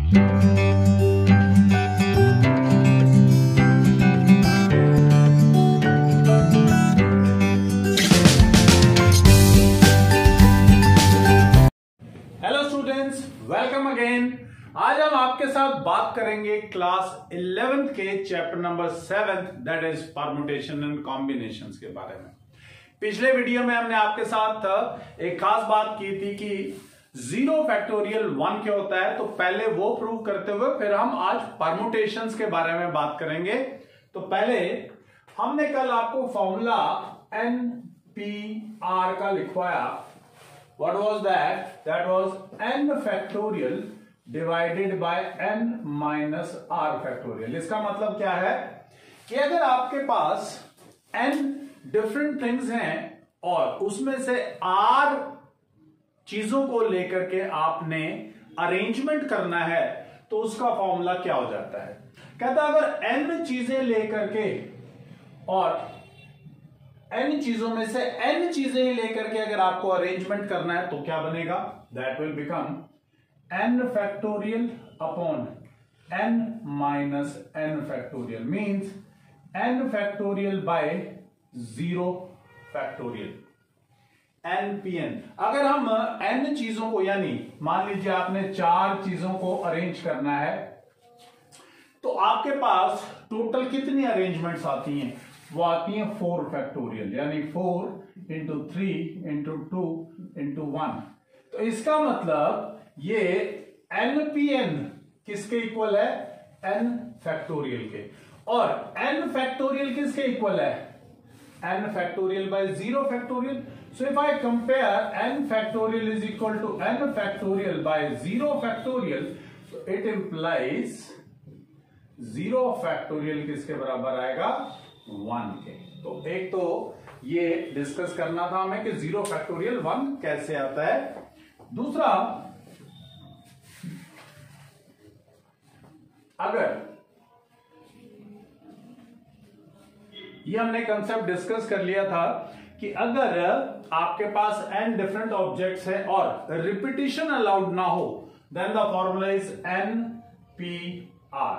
Welcome again. आज हम आपके साथ बात करेंगे क्लास 11th के chapter number 7 that is permutation and combinations के बारे में। पिछले वीडियो में हमने आपके साथ एक खास बात की थी कि 0 फैक्टोरियल 1 क्या होता है, तो पहले वो प्रूव करते हुए फिर हम आज परम्यूटेशंस के बारे में बात करेंगे। तो पहले हमने कल आपको फॉर्मूला NPR का लिखवाया। What was that? That was n factorial divided by n minus r factorial। इसका मतलब क्या है कि अगर आपके पास n डिफरेंट थिंग्स हैं और उसमें से r चीजों को लेकर के आपने अरेंजमेंट करना है तो उसका फॉर्मूला क्या हो जाता है। कहता है अगर n चीजें लेकर के और n चीजों में से n चीजें लेकर के अगर आपको अरेंजमेंट करना है तो क्या बनेगा, that will become n factorial upon n minus n factorial means n factorial by 0 factorial NPN। अगर हम n चीजों को, यानी मान लीजिए आपने 4 चीजों को अरेंज करना है तो आपके पास टोटल कितनी अरेंजमेंट्स आती हैं, वो आती है 4 फैक्टोरियल, यानी 4 इंटू 3 इंटू 2 इंटू 1। तो इसका मतलब ये NPN किसके इक्वल है, n फैक्टोरियल के। और n फैक्टोरियल किसके इक्वल है, n factorial by 0 factorial. So if I compare n factorial is equal to n factorial by 0 factorial, so it implies 0 factorial किसके बराबर आएगा, 1 के। तो एक तो ये डिस्कस करना था हमें कि 0 फैक्टोरियल 1 कैसे आता है। दूसरा, अगर ये हमने कंसेप्ट डिस्कस कर लिया था कि अगर आपके पास n डिफरेंट ऑब्जेक्ट्स है और रिपीटिशन अलाउड ना हो then the formula is NPR,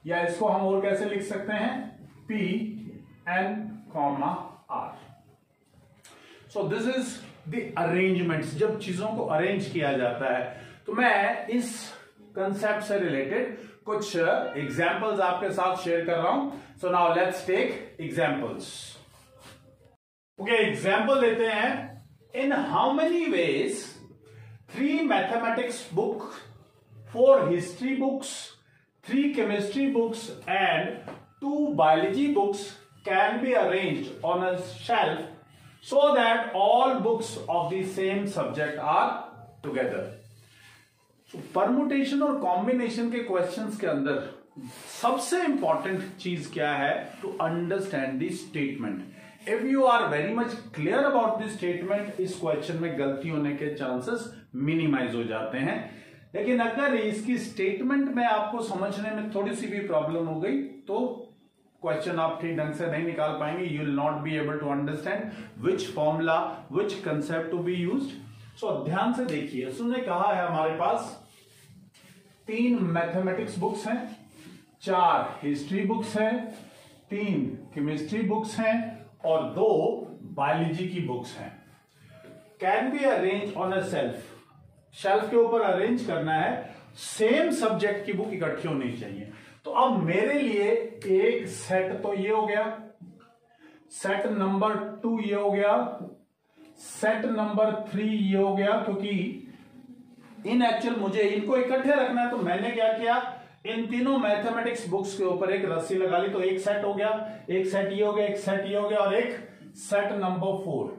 या इसको हम और कैसे लिख सकते हैं, P n comma r। So this is the arrangements. जब चीजों को अरेंज किया जाता है तो मैं इस कंसेप्ट से रिलेटेड कुछ एग्जांपल्स आपके साथ शेयर कर रहा हूं। So now let's take examples. Okay, example लेते हैं। In how many ways 3 mathematics book, 4 history books, 3 chemistry books and 2 biology books can be arranged on a shelf so that all books of the same subject are together। So, permutation और combination के questions के अंदर सबसे important चीज क्या है, to understand the statement। If you are very much clear about the statement, इस question में गलती होने के chances minimize हो जाते हैं। लेकिन अगर इसकी स्टेटमेंट में आपको समझने में थोड़ी सी भी प्रॉब्लम हो गई तो क्वेश्चन आप ठीक ढंग से नहीं निकाल पाएंगे। You will not be able to understand which formula, which concept to be used. So ध्यान से देखिए, उसने कहा है हमारे पास 3 मैथमेटिक्स बुक्स हैं, 4 हिस्ट्री बुक्स हैं, 3 केमिस्ट्री बुक्स हैं और 2 बायोलॉजी की बुक्स हैं। Can be arrange on a self, shelf के ऊपर अरेंज करना है, सेम सब्जेक्ट की बुक इकट्ठी होनी चाहिए। तो अब मेरे लिए एक सेट तो ये हो गया, सेट नंबर 2 ये हो गया, सेट नंबर 3 ये हो गया, क्योंकि इन एक्चुअल मुझे इनको इकट्ठे रखना है। तो मैंने क्या किया, इन तीनों मैथमेटिक्स बुक्स के ऊपर एक रस्सी लगा ली, तो एक सेट हो गया, एक सेट ये हो गया, एक सेट ये हो गया और एक सेट नंबर 4।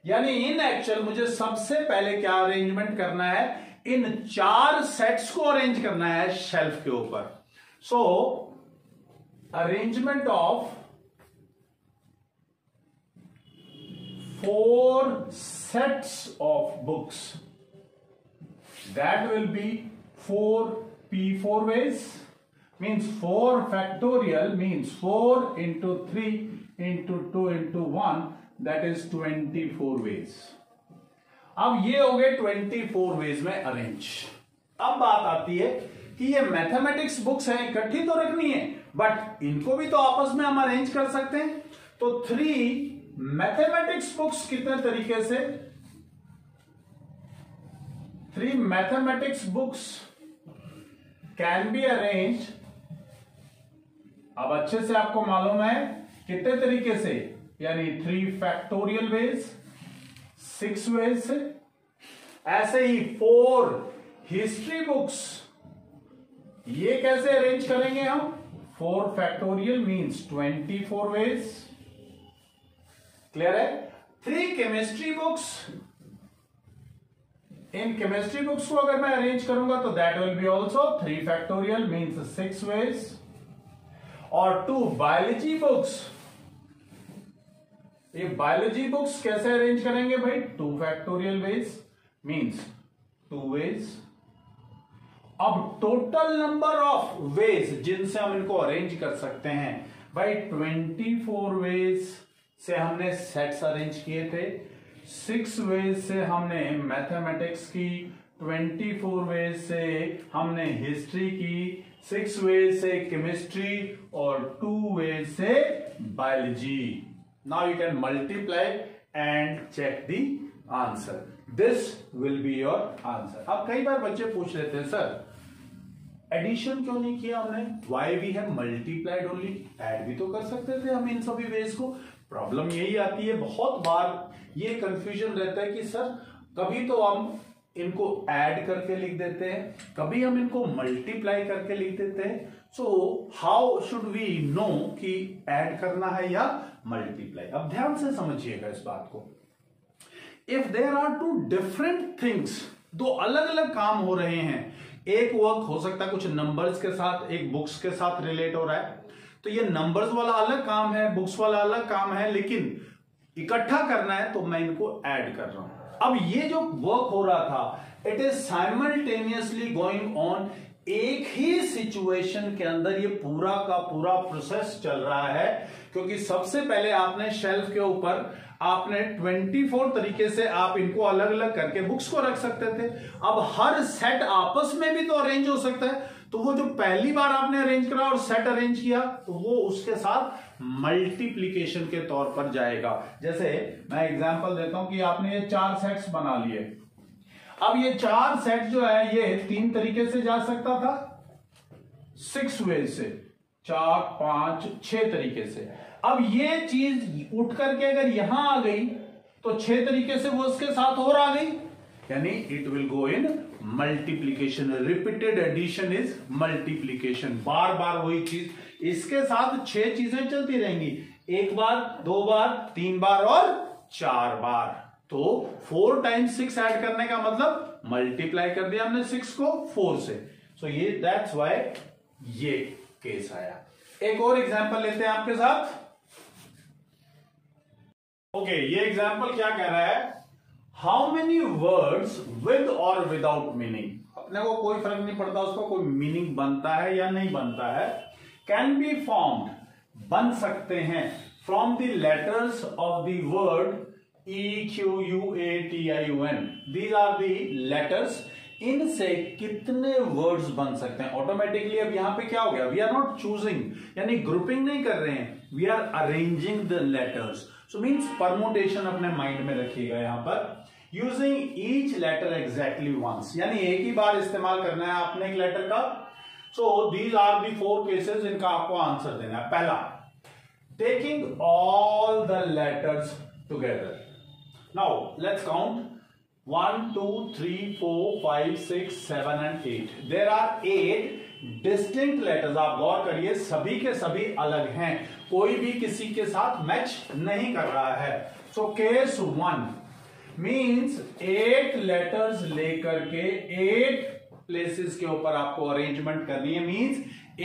यानी इन एक्चुअल मुझे सबसे पहले क्या अरेंजमेंट करना है, इन 4 सेट्स को अरेंज करना है शेल्फ के ऊपर। So arrangement of 4 sets of books, that will be 4p4 ways, means 4 factorial means 4 into 3 into 2 into 1, that is 24 ways। अब ये हो गए 24 वेज में अरेंज। अब बात आती है कि ये मैथमेटिक्स बुक्स हैं, इकट्ठी तो रखनी है, बट इनको भी तो आपस में हम अरेंज कर सकते हैं। तो 3 मैथमेटिक्स बुक्स कितने तरीके से, 3 mathematics books can be arrange. अब अच्छे से आपको मालूम है कितने तरीके से, यानी 3 फैक्टोरियल वेज, 6 वेज से। ऐसे ही 4 हिस्ट्री बुक्स, ये कैसे अरेंज करेंगे हम, 4 फैक्टोरियल मींस 24 वेज। क्लियर है। 3 केमिस्ट्री बुक्स, इन केमिस्ट्री बुक्स को अगर मैं अरेंज करूंगा तो that will be also 3 factorial means 6 ways. और 2 बायोलॉजी बुक्स, ये बायोलॉजी बुक्स कैसे अरेंज करेंगे भाई, 2 फैक्टोरियल वेज मींस 2 वेज। अब टोटल नंबर ऑफ वेज जिनसे हम इनको अरेंज कर सकते हैं भाई, 24 वेज से हमने सेट्स अरेंज किए थे, 6 वेज से हमने मैथमेटिक्स की, 24 वेज से हमने हिस्ट्री की, 6 वेज से केमिस्ट्री और 2 वेज से biology. Now you can multiply and check the answer. This will be your answer. अब कई बार बच्चे पूछ लेते हैं सर एडिशन क्यों नहीं किया हमने, why we have multiplied only, add भी तो कर सकते थे हम इन सभी वेज को। प्रॉब्लम यही आती है, बहुत बार ये कंफ्यूजन रहता है कि सर कभी तो हम इनको ऐड करके लिख देते हैं, कभी हम इनको मल्टीप्लाई करके लिख देते हैं। So how should we know कि ऐड करना है या मल्टीप्लाई। अब ध्यान से समझिएगा इस बात को। If there are 2 different things, 2 अलग अलग काम हो रहे हैं, एक वर्क हो सकता है कुछ नंबर्स के साथ, एक बुक्स के साथ रिलेट हो रहा है, तो ये नंबर्स वाला अलग काम है, बुक्स वाला अलग काम है, लेकिन इकट्ठा करना है तो मैं इनको ऐड कर रहा हूं। अब ये जो वर्क हो रहा था, it is simultaneously going on, एक ही सिचुएशन के अंदर ये पूरा का पूरा प्रोसेस चल रहा है। क्योंकि सबसे पहले आपने शेल्फ के ऊपर आपने 24 तरीके से आप इनको अलग अलग करके बुक्स को रख सकते थे। अब हर सेट आपस में भी तो अरेंज हो सकता है, तो वो जो पहली बार आपने अरेंज करा और सेट अरेंज किया तो वो उसके साथ मल्टीप्लीकेशन के तौर पर जाएगा। जैसे मैं एग्जांपल देता हूं कि आपने ये 4 सेट्स बना लिए। अब ये 4 सेट जो है ये 3 तरीके से जा सकता था, 6 वेज से, 4, 5, 6 तरीके से। अब ये चीज उठ करके अगर यहां आ गई तो 6 तरीके से वो उसके साथ और आ गई, यानी it will go in multiplication. Repeated addition is multiplication, बार बार वही चीज, इसके साथ 6 चीजें चलती रहेंगी, 1 बार, 2 बार, 3 बार और 4 बार। तो 4 टाइम्स 6 ऐड करने का मतलब मल्टीप्लाई कर दिया हमने 6 को 4 से। सो ये दैट्स व्हाई ये केस आया। एक और एग्जांपल लेते हैं आपके साथ। ओके, ये एग्जांपल क्या कह रहा है, हाउ मेनी वर्ड्स विद और विदाउट मीनिंग, अपने को कोई फर्क नहीं पड़ता उसको कोई मीनिंग बनता है या नहीं बनता है, कैन बी फॉर्म्ड, बन सकते हैं, from the letters of the word EQUATION, these are the letters. इनसे कितने वर्ड्स बन सकते हैं ऑटोमेटिकली। अब यहां पे क्या हो गया, वी आर नॉट चूजिंग, यानी ग्रुपिंग नहीं कर रहे हैं, we are arranging the letters. So means permutation अपने माइंड में रखिएगा यहां पर। Using each letter exactly once, यानी एक ही बार इस्तेमाल करना है आपने एक लेटर का। So these are the 4 cases, इनका आपको आंसर देना है। पहला, taking all the letters together. Now let's count 1, 2, 3, 4, 5, 6, 7 and 8. There are 8 distinct letters. आप गौर करिए, सभी के सभी अलग हैं, कोई भी किसी के साथ मैच नहीं कर रहा है। So case 1 means 8 letters लेकर के 8 प्लेसेस के ऊपर आपको अरेंजमेंट करनी है। Means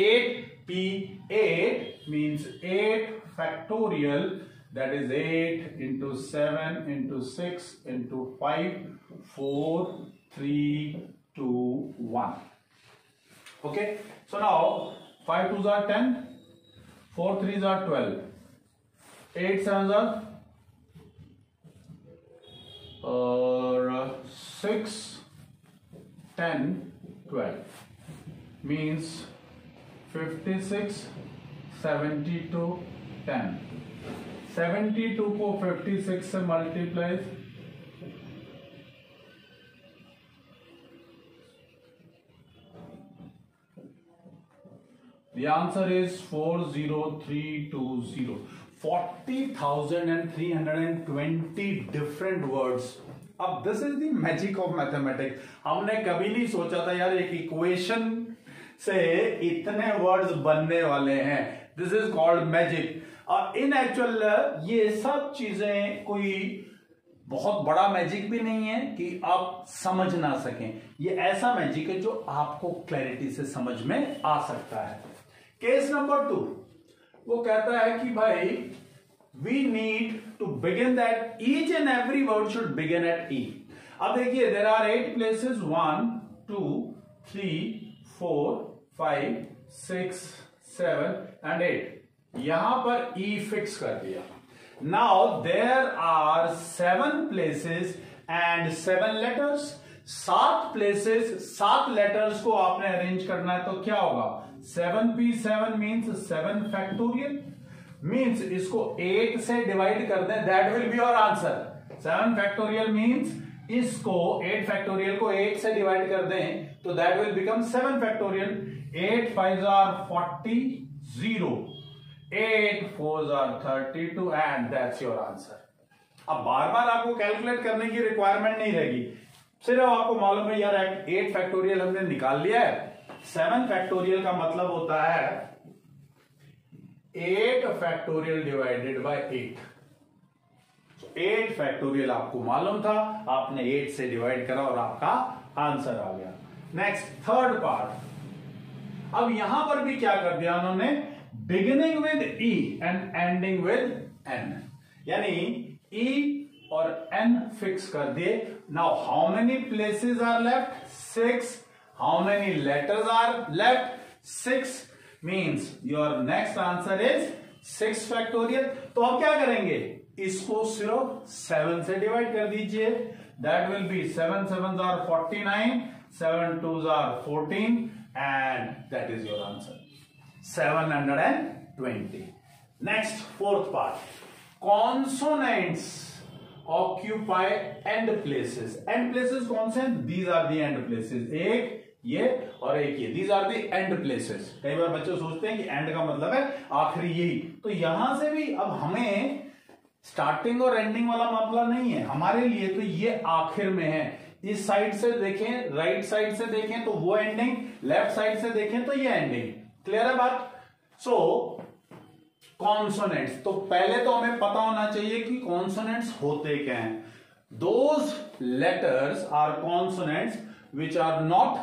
8P8 means 8 factorial, that is 8 into 7 into 6 into 5, 4, 3, 2, 1. Okay, so now 5 2s are 10, 4 3s are 12, 8 7s are 6, 10, 12. means 56, 72, 10. 72 को 56 से multiply, the answer is 40320. 40,320 different words. अब this is the magic of mathematics. हमने कभी नहीं सोचा था यार एक इक्वेशन से इतने वर्ड्स बनने वाले हैं. This is called magic. और इन एक्चुअल ये सब चीजें कोई बहुत बड़ा मैजिक भी नहीं है कि आप समझ ना सकें. ये ऐसा मैजिक है जो आपको क्लैरिटी से समझ में आ सकता है. केस नंबर 2, वो कहता है कि भाई we need to begin that each and every word should begin at E. अब देखिए there are 8 places, 1, 2, 3, 4, 5, 6, 7 and 8. यहां पर E फिक्स कर दिया. Now there are 7 places and 7 letters. 7 places, 7 letters को आपने अरेंज करना है. तो क्या होगा? 7p7 means 7 factorial. मीन्स इसको 8 से डिवाइड कर दें, that will be your answer. 7 factorial means इसको 8 फैक्टोरियल को 8 से डिवाइड कर दें तो that will become 7 factorial. 8 5s are 40, 0. 8 4s are 32 and that's your answer. अब बार बार आपको कैलकुलेट करने की रिक्वायरमेंट नहीं रहेगी. सिर्फ आपको मालूम है यार 8 फैक्टोरियल हमने निकाल लिया है. 7 फैक्टोरियल का मतलब होता है 8 फैक्टोरियल डिवाइडेड बाय 8. 8 फैक्टोरियल आपको मालूम था, आपने 8 से डिवाइड करा और आपका आंसर आ गया. Next third part. अब यहां पर भी क्या कर दिया उन्होंने? Beginning with E and ending with N, यानी ई और एन फिक्स कर दिए. Now how many places are left? 6. How many letters are left? 6. Means your next answer is 6 factorial. तो अब क्या करेंगे? इसको सिर्फ 7 से डिवाइड कर दीजिए. That will be 7 7s are 49, 7 2s are 14 and that is your answer 720. Next fourth part. Consonants occupy end places. End places कौन से हैं? These are the end places. एक ये और एक ये, these are the end places. कई बार बच्चे सोचते हैं कि एंड का मतलब है आखिरी. यही तो यहां से भी अब हमें स्टार्टिंग और एंडिंग वाला मामला नहीं है हमारे लिए. तो ये आखिर में है. इस साइड से देखें, राइट साइड से देखें तो वो एंडिंग, लेफ्ट साइड से देखें तो ये एंडिंग. क्लियर है बात? सो कॉन्सोनेंट्स. तो पहले तो हमें पता होना चाहिए कि कॉन्सोनेंट्स होते क्या हैं. Those letters are consonants which are not.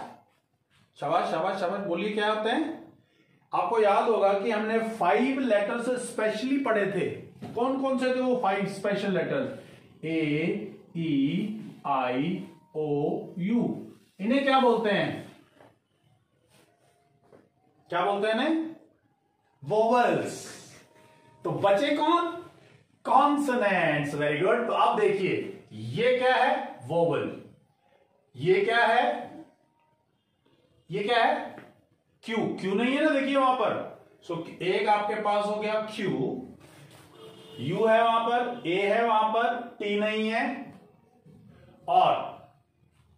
शाबाश शाबाश शाबाश, बोलिए क्या होते हैं? आपको याद होगा कि हमने 5 लेटर्स स्पेशली पढ़े थे. कौन कौन से थे वो 5 special letters? A, E, I, O, U. इन्हें क्या बोलते हैं? क्या बोलते हैं इन्हें? वोवेल्स. तो बचे कौन? कॉन्सोनेंट्स. Very good. तो अब देखिए ये क्या है? वोवेल. ये क्या है? ये क्या है? क्यू. क्यू नहीं है ना, देखिए वहां पर. सो एक आपके पास हो गया क्यू. यू है वहां पर, ए है वहां पर, टी नहीं है और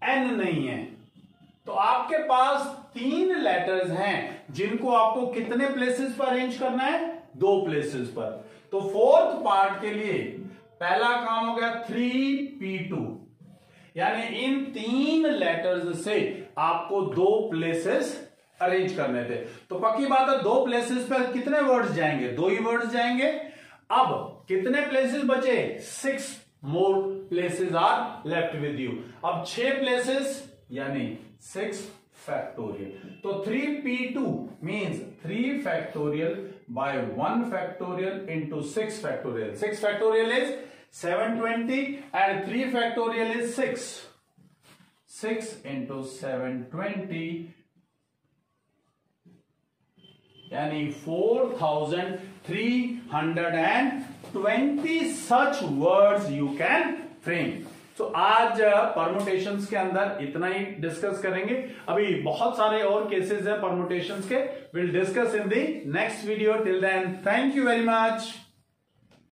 एन नहीं है. तो आपके पास 3 लेटर्स हैं जिनको आपको कितने प्लेसेस पर अरेंज करना है? 2 प्लेसेस पर. तो फोर्थ पार्ट के लिए पहला काम हो गया 3p2, यानी इन 3 लेटर्स से आपको 2 प्लेसेस अरेंज करने थे. तो पक्की बात है 2 प्लेसेस पर कितने वर्ड्स जाएंगे? 2 ही वर्ड्स जाएंगे. अब कितने प्लेसेस बचे? 6 more places are left with you. अब 6 प्लेसेस यानी 6 फैक्टोरियल. तो 3p2 means 3 factorial by 1 factorial into 6 factorial. 6 factorial is 720 and 3 factorial is 6. 6 into 720 यानी 4320 such words you can frame. तो आज परमुटेशंस के अंदर इतना ही डिस्कस करेंगे। अभी बहुत सारे और केसेस हैं परमुटेशंस के, will discuss in the next video. Till then thank you very much.